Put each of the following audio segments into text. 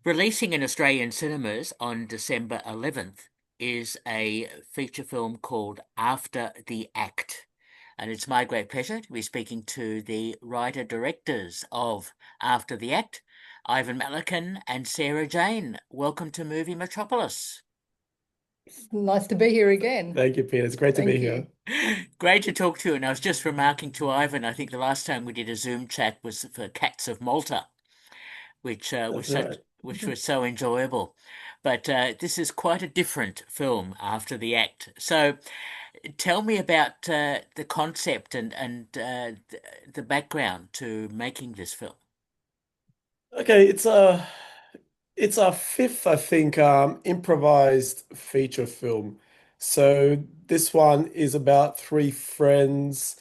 Releasing in Australian cinemas on December 11th is a feature film called After the Act. And it's my great pleasure to be speaking to the writer-directors of After the Act, Ivan Malekin and Sarah Jayne. Welcome to Movie Metropolis. Nice to be here again. Thank you, Peter. It's great to be Thank here. you. Great to talk to you. And I was just remarking to Ivan, I think the last time we did a Zoom chat was for Cats of Malta, which was That's such right. which was so enjoyable. But this is quite a different film after the act. So tell me about the concept and the background to making this film. Okay, it's our fifth, I think, improvised feature film. So this one is about three friends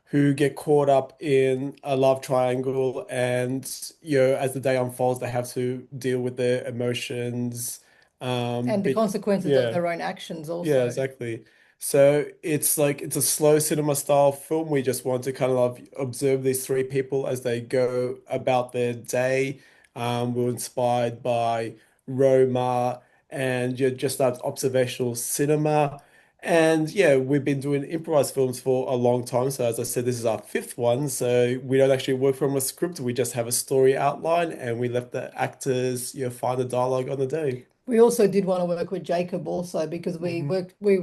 who get caught up in a love triangle, and as the day unfolds, they have to deal with their emotions. And the But consequences of yeah. their own actions Yeah, also. exactly. So it's a slow cinema style film. We just want to kind of like observe these three people as they go about their day. We're inspired by Roma and just that observational cinema. And yeah, we've been doing improvised films for a long time. So as I said, this is our fifth one. So we don't actually work from a script. We just have a story outline and we let the actors, find the dialogue on the day. We also did want to work with Jacob also because we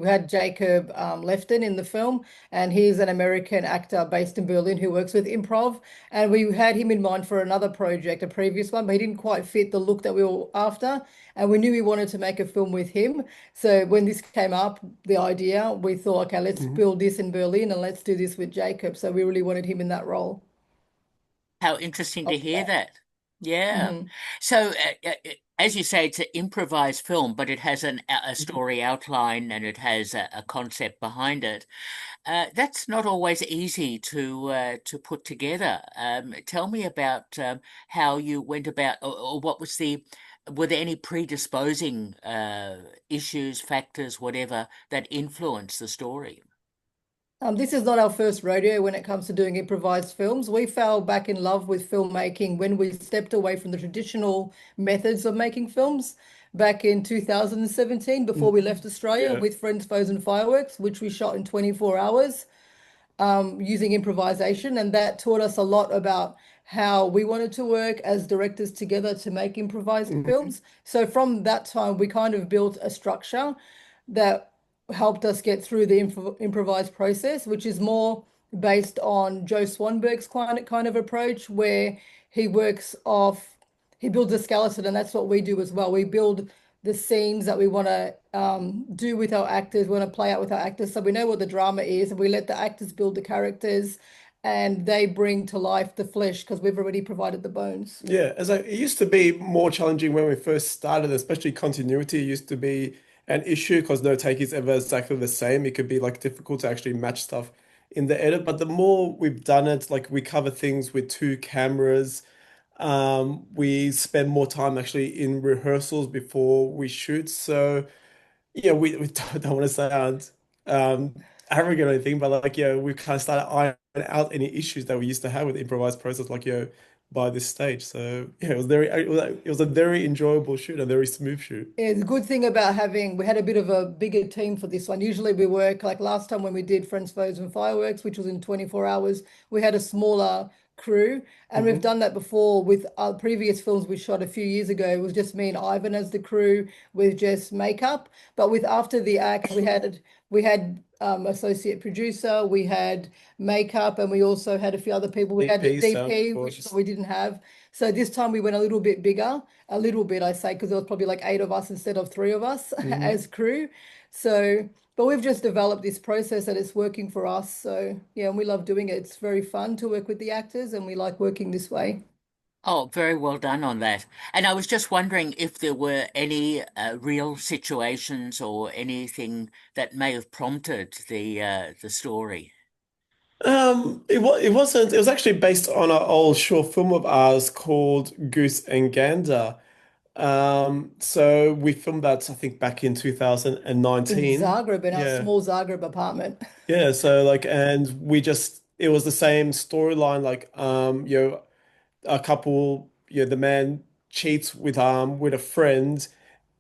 had Jacob Lefton in the film, and he's an American actor based in Berlin who works with improv, and we had him in mind for another project, a previous one, but he didn't quite fit the look that we were after, and we knew we wanted to make a film with him. So when this came up, the idea, we thought, okay, let's Mhm. build this in Berlin and let's do this with Jacob. So we really wanted him in that role. How interesting to hear that. Yeah. Mhm. So, as you say, it's an improvised film, but it has a story outline and it has a concept behind it. That's not always easy to put together. Tell me about how you went about, or what was were there any predisposing issues, factors, whatever, that influenced the story? This is not our first rodeo when it comes to doing improvised films. We fell back in love with filmmaking when we stepped away from the traditional methods of making films back in 2017 before we left Mhm. Australia Yeah. with Friends, Foes, and Fireworks, which we shot in 24 hours using improvisation. And that taught us a lot about how we wanted to work as directors together to make improvised Mhm. films. So from that time, we kind of built a structure that helped us get through the improvised process, which is more based on Joe Swanberg's kind of approach, where he works off, he builds a skeleton, and that's what we do as well. We build the scenes that we want to do with our actors, we want to play out with our actors. So we know what the drama is, and we let the actors build the characters, and they bring to life the flesh because we've already provided the bones. Yeah, it used to be more challenging when we first started, especially continuity used to be an issue because no take is ever exactly the same. It could be like difficult to actually match stuff in the edit. But the more we've done it, like we cover things with two cameras. We spend more time actually in rehearsals before we shoot. So yeah, we don't want to sound arrogant or anything, but like, we kind of started ironing out any issues that we used to have with the improvised process, like, by this stage. So yeah, it was a very enjoyable shoot, a very smooth shoot. Yeah, the good thing about having, we had a bit of a bigger team for this one. Usually we work, like last time when we did Friends, Foes, and Fireworks, which was in 24 hours, we had a smaller crew. And we've Hmm. done that before with our previous films we shot a few years ago. It was just me and Ivan as the crew with just makeup. But with After the Act, we had associate producer, we had makeup, and we also had a few other people. We had DP sound, of DP, which course. we didn't have. So this time we went a little bit bigger, a little bit, I say, because there was probably like eight of us instead of three of us Hmm. as crew. So, but we've just developed this process and it's working for us. So, yeah, and we love doing it. It's very fun to work with the actors and we like working this way. Oh, very well done on that. And I was just wondering if there were any real situations or anything that may have prompted the story. It was actually based on an old short film of ours called Goose and Gander. So we filmed that, I think, back in In 2019. Zagreb, in our Yeah. small Zagreb apartment. Yeah, so like, and it was the same storyline, like, a couple, the man cheats with a friend,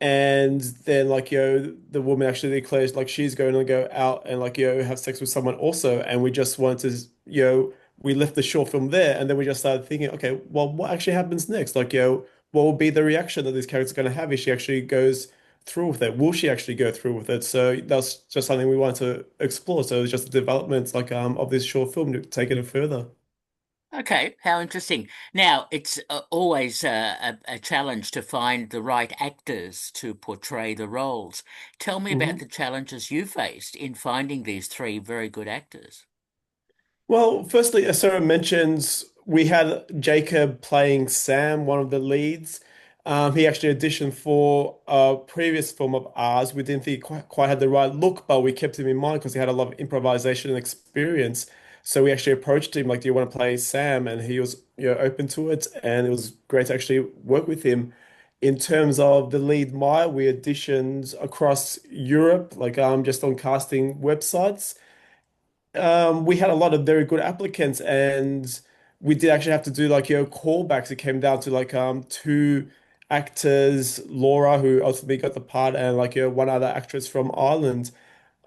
and then like the woman actually declares like she's going to go out and like have sex with someone also, and we just wanted to we left the short film there, and then we just started thinking, okay, well, what actually happens next? Like what will be the reaction that this character's going to have if she actually goes through with it? Will she actually go through with it? So that's just something we wanted to explore. So it was just the development like of this short film to take it further. Okay, how interesting. Now, it's always a challenge to find the right actors to portray the roles. Tell me about Mhm. the challenges you faced in finding these three very good actors. Well, firstly, as Sarah mentions, we had Jacob playing Sam, one of the leads. He actually auditioned for a previous film of ours. We didn't think he quite had the right look, but we kept him in mind because he had a lot of improvisation and experience. So we actually approached him like, "Do you want to play Sam?" And he was, open to it, and it was great to actually work with him. In terms of the lead Maya, we auditioned across Europe, like just on casting websites. We had a lot of very good applicants, and we did actually have to do like callbacks. It came down to like two actors, Laura, who ultimately got the part, and like one other actress from Ireland.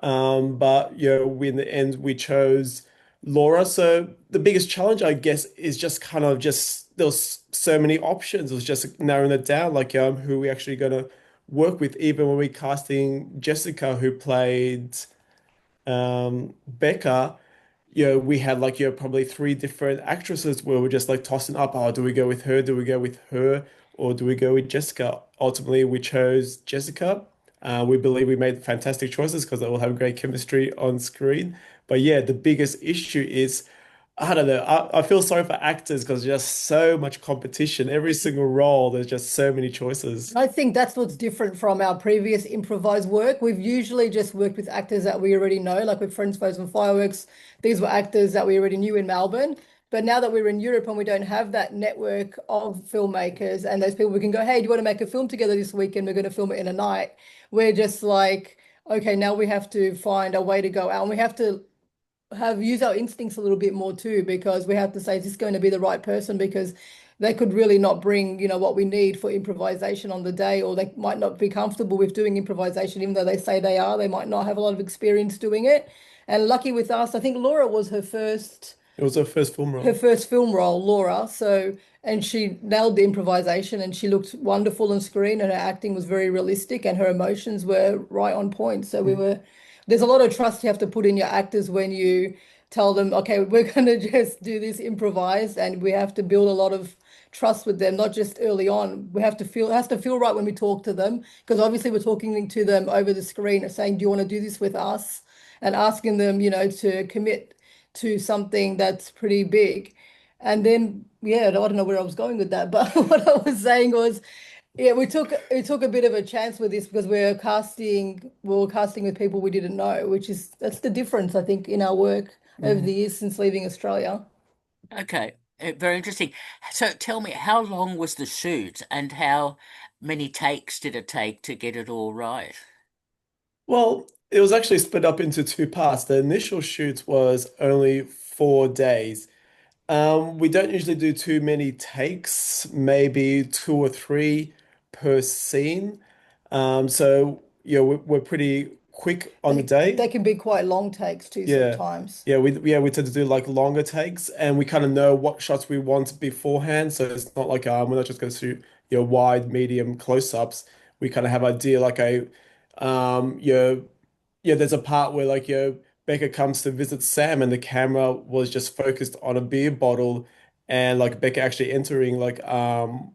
But we in the end we chose Laura. So the biggest challenge, I guess, is just kind of just there was so many options. It was just narrowing it down, like who we actually gonna work with. Even when we casting Jessica, who played Becca, we had like, probably three different actresses where we're just like tossing up, oh, do we go with her? Do we go with her? Or do we go with Jessica? Ultimately, we chose Jessica. We believe we made fantastic choices because they all have great chemistry on screen. But yeah, the biggest issue is, I don't know, I feel sorry for actors because there's just so much competition. Every single role, there's just so many choices. I think that's what's different from our previous improvised work. We've usually just worked with actors that we already know, like with Friends, Foes, and Fireworks. These were actors that we already knew in Melbourne. But now that we're in Europe and we don't have that network of filmmakers and those people, we can go, hey, do you want to make a film together this weekend? We're going to film it in a night. We're just like, okay, now we have to find a way to go out and we have to have use our instincts a little bit more too, because we have to say, is this going to be the right person? Because they could really not bring, what we need for improvisation on the day, or they might not be comfortable with doing improvisation, even though they say they are. They might not have a lot of experience doing it. And lucky with us, I think Laura was It was her first film her role. first film role, Laura. So, and she nailed the improvisation and she looked wonderful on screen and her acting was very realistic and her emotions were right on point. So there's a lot of trust you have to put in your actors when you tell them, okay, we're going to just do this improvised, and we have to build a lot of trust with them, not just early on. It has to feel right when we talk to them, because obviously we're talking to them over the screen and saying, do you want to do this with us? And asking them, to commit to something that's pretty big. And then, yeah, I don't know where I was going with that, but what I was saying was, yeah, we took a bit of a chance with this because we were casting with people we didn't know, that's the difference, I think, in our work over the Mhm. years since leaving Australia. Okay, very interesting. So tell me, how long was the shoot and how many takes did it take to get it all right? Well, it was actually split up into two parts. The initial shoot was only 4 days. We don't usually do too many takes, maybe two or three per scene. So we're pretty quick on the They day. can be quite long takes too Yeah. sometimes. We tend to do like longer takes, and we kind of know what shots we want beforehand. So it's not like we're not just going to shoot wide, medium, close-ups. We kind of have idea like a there's a part where like Becca comes to visit Sam, and the camera was just focused on a beer bottle, and like Becca actually entering like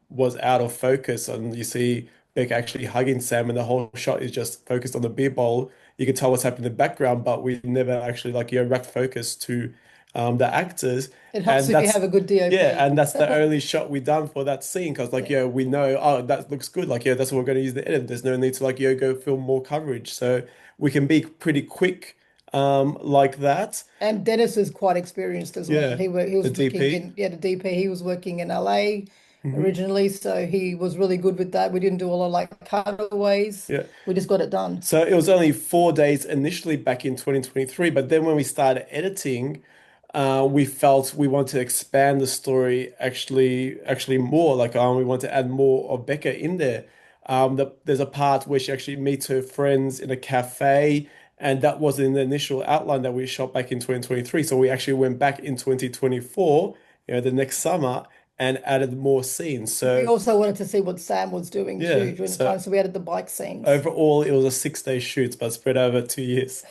was out of focus, and you see Becca actually hugging Sam, and the whole shot is just focused on the beer bowl. You can tell what's happening in the background, but we never actually like racked focus to the actors, It helps and if you have a good yeah, DOP. and that's the only shot we done for that scene because like Yeah. we know, oh, that looks good, like that's what we're going to use the edit. There's no need to like go film more coverage, so we can be pretty quick like that. And Dennis is quite experienced as well. Yeah, He the was working DP. in, yeah, the DP. He was working in LA Hmm. originally, so he was really good with that. We didn't do a lot of like cutaways. Yeah. We just got it done. So it was only 4 days initially back in 2023, but then when we started editing, we felt we want to expand the story actually more. Like we want to add more of Becca in there. There's a part where she actually meets her friends in a cafe, and that was in the initial outline that we shot back in 2023. So we actually went back in 2024, the next summer, and added more scenes. We So also wanted to see what Sam was doing yeah, too during the so time, so we added the bike scenes. overall it was a 6 day shoot, but spread over 2 years.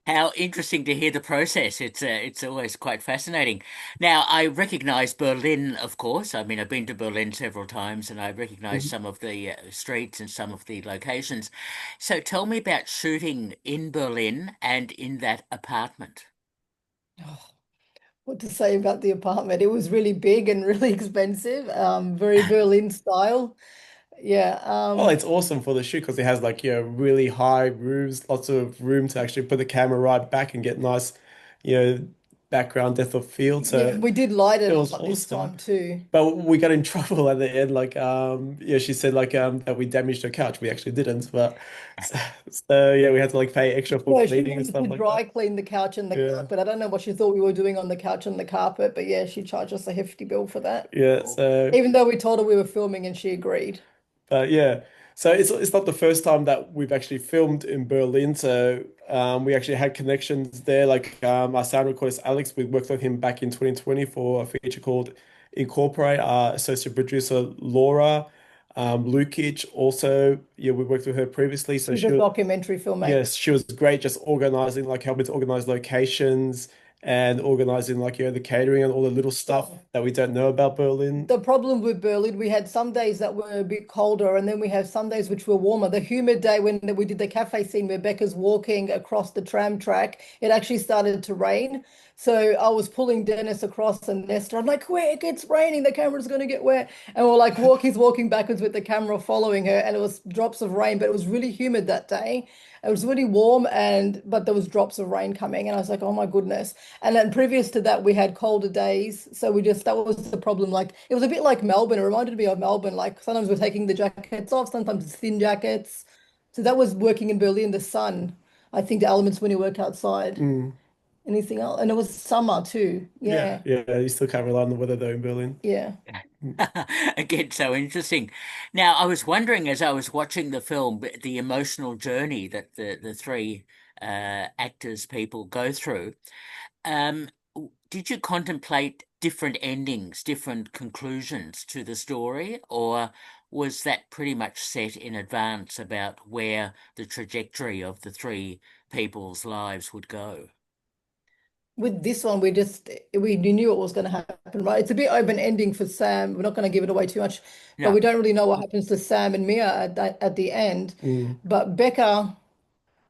How interesting to hear the process. It's always quite fascinating. Now, I recognize Berlin, of course. I mean, I've been to Berlin several times, and I recognize some of the streets and some of the locations. So, tell me about shooting in Berlin and in that apartment. Oh, what to say about the apartment? It was really big and really expensive, very Berlin style. Yeah, Well, it's awesome for the shoot because it has like really high roofs, lots of room to actually put the camera right back and get nice, you know, background depth of field. yeah, So we did light it it was up this awesome. time too. But we got in trouble at the end. Like she said like that we damaged her couch. We actually didn't, but so yeah, we had to like pay extra for No, she cleaning and wanted to stuff like that. dry clean the couch and the Yeah, carpet. I don't know what she thought we were doing on the couch and the carpet, but yeah, she charged us a hefty bill for that. yeah. So. Even though we told her we were filming and she agreed. But yeah, so it's not the first time that we've actually filmed in Berlin. So we actually had connections there. Like our sound recordist Alex, we worked with him back in 2020 for a feature called Incorporate. Our associate producer Laura Lukic also, yeah, we worked with her previously. So She's a documentary filmmaker. yes, she was great, just organizing, like helping to organize locations and organizing like the catering and all the little stuff that we don't know about Berlin. The problem with Berlin, we had some days that were a bit colder, and then we have some days which were warmer. The humid day when we did the cafe scene where Becca's walking across the tram track, it actually started to rain. So I was pulling Dennis across and Nestor. I'm like, quick, it's raining, the camera's going to get wet. And we're like, he's walking backwards with the camera following her, and it was drops of rain, but it was really humid that day. It was really warm, but there was drops of rain coming, and I was like, oh my goodness. And then previous to that, we had colder days. So that was the problem. Like, it was a bit like Melbourne. It reminded me of Melbourne. Like, sometimes we're taking the jackets off, sometimes it's thin jackets. So that was working in Berlin, the sun. I think the elements when you work outside. Mm. Anything else? And it was summer too. Yeah, Yeah. yeah, you still can't rely on the weather though in Berlin. Yeah. Mm. Again, so interesting. Now, I was wondering as I was watching the film, the emotional journey that the three actors people go through. Did you contemplate different endings, different conclusions to the story, or was that pretty much set in advance about where the trajectory of the three people's lives would go? With this one, we knew what was going to happen, right? It's a bit open ending for Sam. We're not going to give it away too much, but No. we don't really know what happens to Sam and Mia at the end. Mm. But Becca,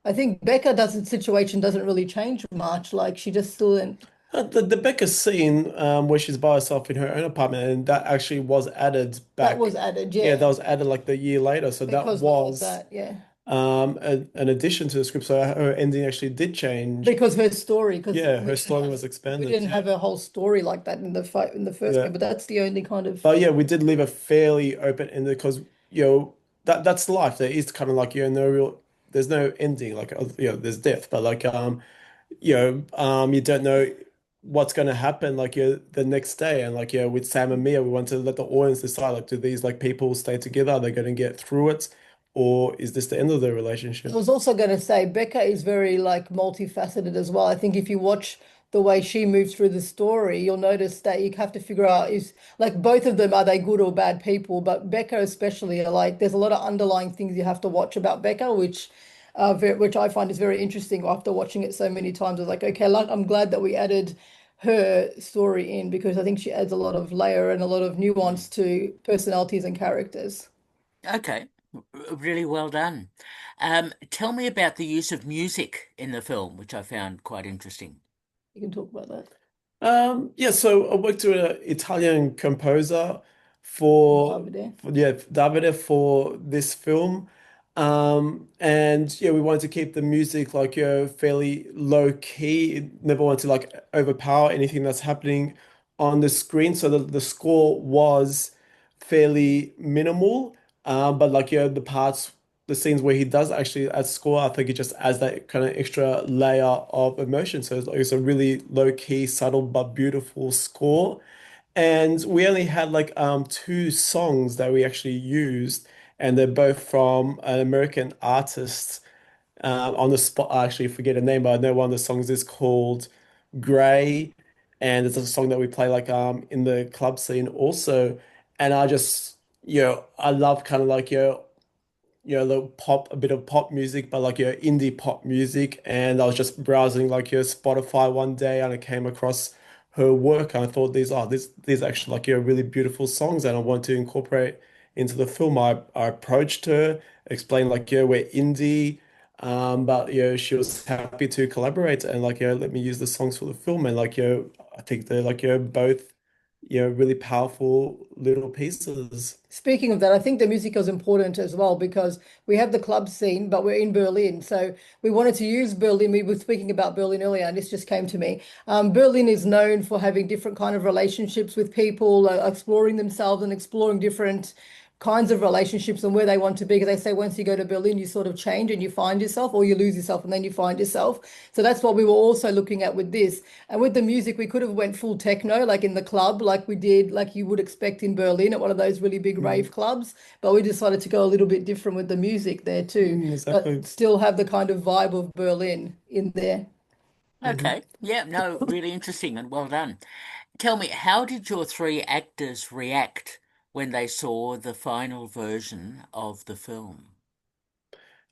I think Becca does the situation doesn't really change much. Like she just still in The Becca scene where she's by herself in her own apartment, and that actually was added that back. was added, Yeah, that yeah, was added like the year later. So that because of was that, yeah. an addition to the script. So her ending actually did change. Because her story, because Yeah, we her didn't story have was we expanded. didn't have a whole story like that in the fight in the first Yeah. game, but that's the only kind of But yeah, we did leave a fairly open ended because that's life. There is kind of like no real there's no ending. Like there's death, but like you don't know what's going to happen like the next day. And like with Sam and Mia, we want to let the audience decide like do these like people stay together? Are they going to get through it, or is this the end of the I relationship? was also going to say Becca is very like multifaceted as well. I think if you watch the way she moves through the story, you'll notice that you have to figure out is like both of them are they good or bad people, but Becca especially like there's a lot of underlying things you have to watch about Becca, which I find is very interesting after watching it so many times. I was like, okay, like I'm glad that we added her story in because I think she adds a lot of layer and a lot of Mm. nuance to personalities and characters. Okay, really well done. Tell me about the use of music in the film, which I found quite interesting. You can talk about that. Yeah, so I worked with an Italian composer for, Davide. Davide for this film. And yeah, we wanted to keep the music like fairly low key. Never wanted to like overpower anything that's happening on the screen. So the score was fairly minimal. But like the parts the scenes where he does actually add score, I think it just adds that kind of extra layer of emotion. So it's a really low key, subtle but beautiful score. And we only had like two songs that we actually used, and they're both from an American artist. On the spot, I actually forget the name, but I know one of the songs is called Gray, and it's a song that we play like in the club scene also. And I just, I love kind of like the pop, a bit of pop music, but like your indie pop music. And I was just browsing like your Spotify one day, and I came across her work, and I thought these are actually like your really beautiful songs, and I want to incorporate into the film. I approached her, explained like we're indie, but she was happy to collaborate and like let me use the songs for the film, and like I think they're like both really powerful little pieces. Speaking of that, I think the music is important as well because we have the club scene, but we're in Berlin. So we wanted to use Berlin. We were speaking about Berlin earlier, and this just came to me. Berlin is known for having different kind of relationships with people, exploring themselves and exploring different kinds of relationships and where they want to be. Because they say once you go to Berlin, you sort of change and you find yourself, or you lose yourself and then you find yourself. So that's what we were also looking at with this. And with the music, we could have went full techno, like in the club, like we did, like you would expect in Berlin at one of those really big Mm, rave clubs. But we decided to go a little bit different with the music there too, but exactly. still have the kind of vibe of Berlin in there. Mhm. Okay. Yeah, no, really interesting and well done. Tell me, how did your three actors react when they saw the final version of the film?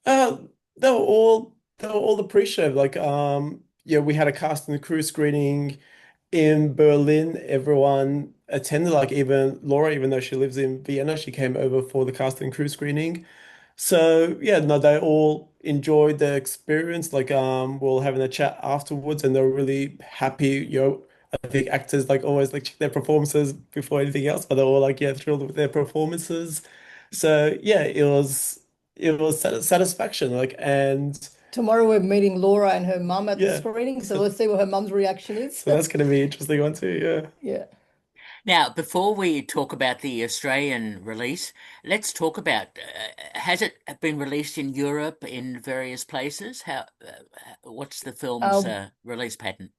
Uh, they were all appreciative. Like we had a cast and crew screening in Berlin. Everyone attended, like even Laura, even though she lives in Vienna, she came over for the cast and crew screening. So yeah, no, they all enjoyed the experience. Like we are having a chat afterwards, and they were really happy. I think actors like always like check their performances before anything else, but they're all like thrilled with their performances. So yeah, it was satisfaction. Like and Tomorrow we're meeting Laura and her mum at the yeah, screening, so so let's see what her mum's reaction is. so that's gonna be an interesting one too. Yeah. Yeah. Now, before we talk about the Australian release, let's talk about has it been released in Europe in various places? What's the film's Um, release pattern?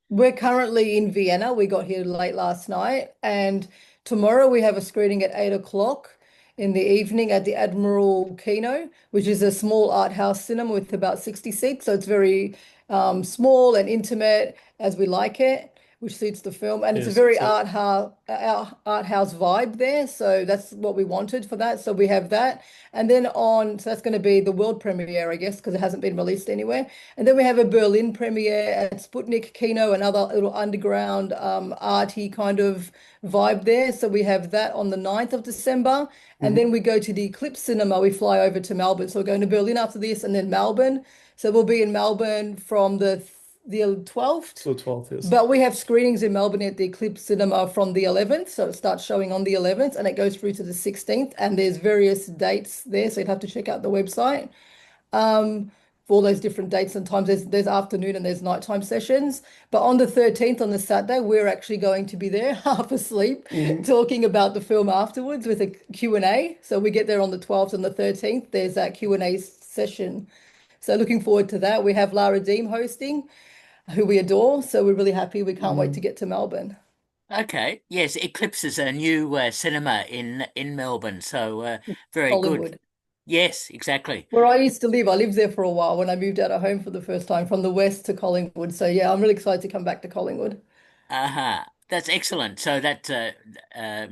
We're currently in Vienna. We got here late last night, and tomorrow we have a screening at 8 o'clock in the evening at the Admiral Kino, which is a small art house cinema with about 60 seats. So it's very small and intimate as we like it, which suits the film. And it's a Yes. very So art house vibe there. So that's what we wanted for that. So we have that. And then so that's going to be the world premiere, I guess, because it hasn't been released anywhere. And then we have a Berlin premiere at Sputnik Kino, another little underground arty kind of vibe there. So we have that on the 9th of December. And then mhm. we go to the Eclipse Cinema. We fly over to Melbourne. So we're going to Berlin after this and then Melbourne. So we'll be in Melbourne from the 12th. So 12 is. But we have screenings in Melbourne at the Eclipse Cinema from the 11th. So it starts showing on the 11th and it goes through to the 16th. And there's various dates there. So you'd have to check out the website for all those different dates and times. There's afternoon and there's nighttime sessions. But on the 13th, on the Saturday, we're actually going to be there half asleep Mhm. talking about the film afterwards with a Q&A. So we get there on the 12th and the 13th. There's that Q&A session. So looking forward to that. We have Lara Deem hosting, who we adore. So we're really happy. We can't wait to Mhm. get to Melbourne. Okay, yes, Eclipse is a new cinema in Melbourne, so very good. Collingwood, Yes, exactly. where I used to live. I lived there for a while when I moved out of home for the first time from the west to Collingwood. So yeah, I'm really excited to come back to Collingwood. Uh-huh. That's excellent. So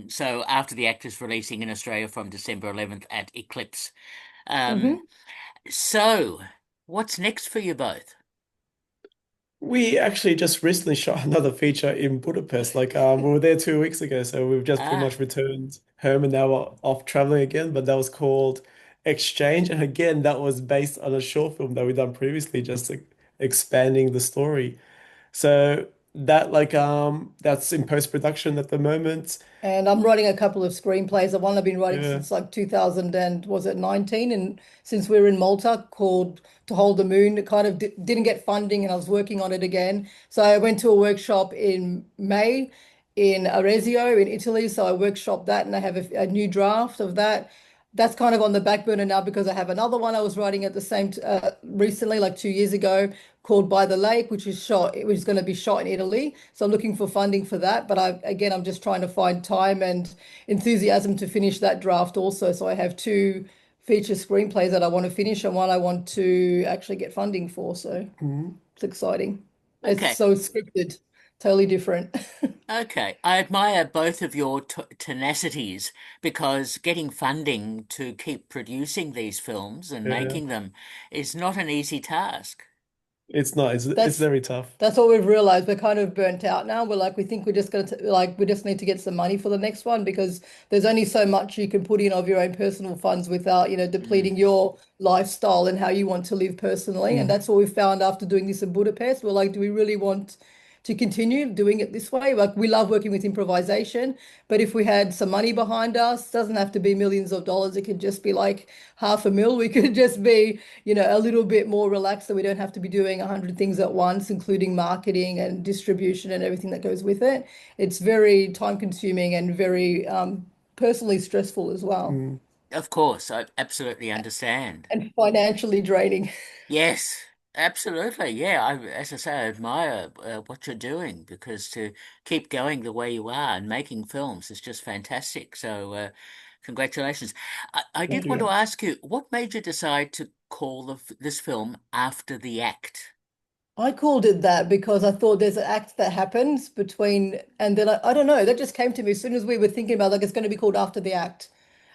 so after the actor's releasing in Australia from December 11th at Eclipse. Um, Hmm. so what's next for you both? We actually just recently shot another feature in Budapest. Like we were there 2 weeks ago, so we've just pretty Ah, much returned home and now we're off traveling again. But that was called Exchange, and again, that was based on a short film that we done previously, just like, expanding the story. So that that's in post-production at the moment. And I'm writing a couple of screenplays. The one I've been writing Yeah. since like 2000 and was it 19? And since we were in Malta, called To Hold the Moon, it kind of didn't get funding, and I was working on it again. So I went to a workshop in May in Arezzo in Italy. So I workshopped that, and I have a new draft of that. that's kind of on the back burner now because I have another one I was writing at the same recently, like 2 years ago, called By the Lake, which is going to be shot in Italy. So I'm looking for funding for that. But I'm just trying to find time and enthusiasm to finish that draft also. So I have two feature screenplays that I want to finish and one I want to actually get funding for. So Mhm. it's exciting. It's Okay. so scripted, totally different. Okay, I admire both of your t tenacities because getting funding to keep producing these films and Yeah, making them is not an easy task. it's not. It's That's very tough. That's what we've realized. We're kind of burnt out now. We're like, we think we're just going to like, we just need to get some money for the next one because there's only so much you can put in of your own personal funds without, Mm, depleting your lifestyle and how you want to live personally. And Mm. that's what we found after doing this in Budapest. We're like, do we really want to continue doing it this way? Like, we love working with improvisation, but if we had some money behind us, doesn't have to be millions of dollars. It could just be like 500,000. We could just be a little bit more relaxed so we don't have to be doing 100 things at once, including marketing and distribution and everything that goes with it. It's very time consuming and very personally stressful as well, Mm. of course, I absolutely understand. and financially draining. Yes, absolutely. Yeah, as I say, I admire what you're doing because to keep going the way you are and making films is just fantastic. So, congratulations. I Thank did want to you. ask you, what made you decide to call this film After the Act? I called it that because I thought there's an act that happens between, and then I don't know, that just came to me as soon as we were thinking about like it's going to be called After the Act.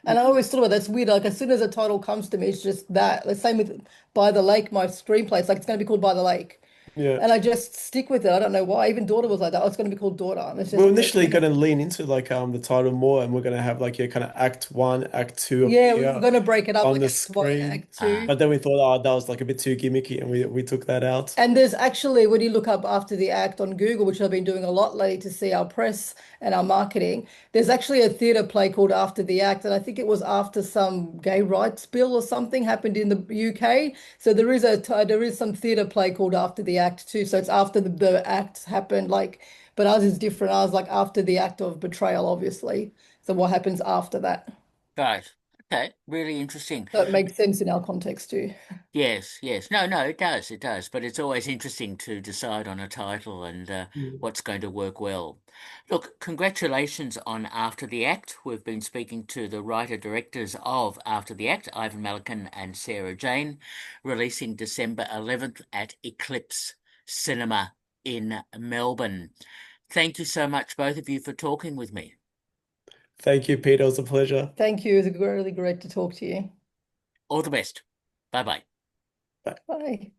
And I always thought about that's weird. Like as soon as a title comes to me, it's just that. The same with By the Lake, my screenplay. It's like it's going to be called By the Lake. Yeah. And I just stick with it. I don't know why. Even Daughter was like that. Oh, it's going to be called Daughter. And We're it's initially kind of, going to lean into like the title more, and we're going to have like your kind of Act One, Act Two yeah, we were appear going to break it up on like the Act One, screen. Act Ah, Two. But then we thought, oh, that was like a bit too gimmicky, and we took that out. And there's actually, when you look up After the Act on Google, which I've been doing a lot lately to see our press and our marketing, there's actually a theatre play called After the Act. And I think it was after some gay rights bill or something happened in the UK. So there is some theatre play called After the Act too. So it's after the act happened, like, but ours is different. Ours like after the act of betrayal, obviously. So what happens after that? right. Okay, really interesting. So it makes sense in our context too. Yes, yes. No, no, it does. But it's always interesting to decide on a title and Mm. what's going to work well. Look, congratulations on After the Act. We've been speaking to the writer-directors of After the Act, Ivan Malekin and Sarah Jayne, releasing December 11th at Eclipse Cinema in Melbourne. Thank you so much, both of you, for talking with me. Thank you, Peter. It was a pleasure. Thank you. It was really great to talk to you. All the best. Bye bye. Bye. Bye.